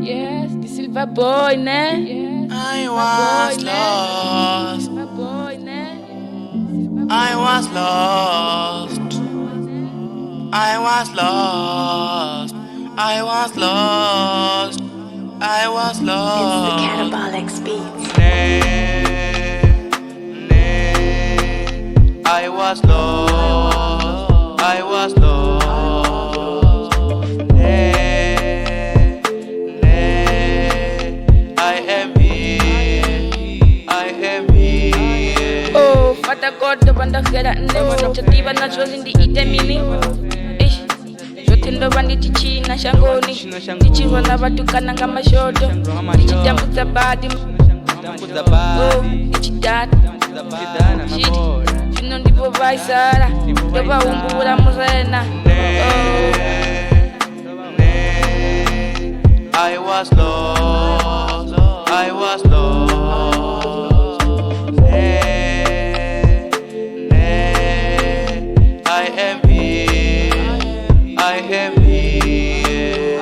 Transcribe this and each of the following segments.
Yes, the silver boy, ne? Yes, I was lost. silver boy, ne? I was lost. I was lost. I was lost. I was It's the lost. Catabolic Beats. I was lost. I was lost. I am here. I am here. Oh, Father God, the one that had a name, Chativa naturally in the Itemini. Zotendo banditi china shangoni tichirwa navatukana ngamashoto tichitambudza badi oh tichidata shiti zvino ndipo vaisara ndovaumbura murena I was lost. I was lost. I am here. I am here.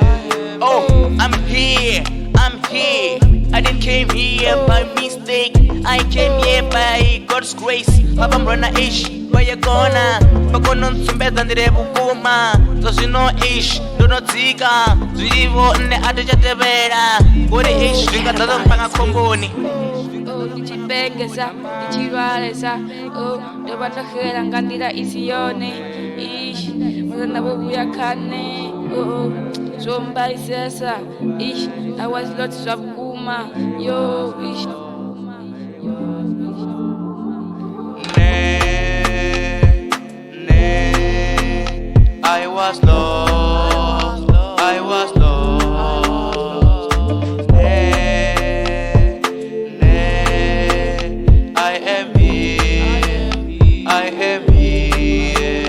Oh, I'm here. I'm here. I didn't came here by mistake. I came here by God's grace. Papa mrona ish. Bayagona. Bakono nsumbeza ndire bukuma. So zino ish. Dono tzika. Zvivo ne atachatevera. Kuri ish. Zvingadzaza mpanga komboni. tichipengesa tichivalesa ndova ndahera ngandira isiyone ish murana vovuya kane zvombaisesa ish awaziloti zvavukuma yo ish I was lost. I was lost. I am here. I am here.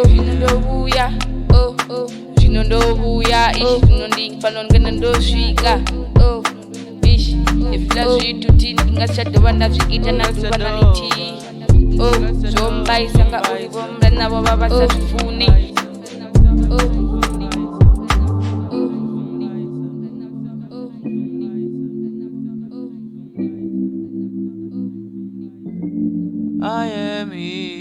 zvinondovuya zvinondovuya ish zvinondifana ngana ndosvika ish ifila zvituti ndingasichadhova ndazviita nazuva naniti zvombaisa ngaurivo mranavo vavasazvifuni I am here.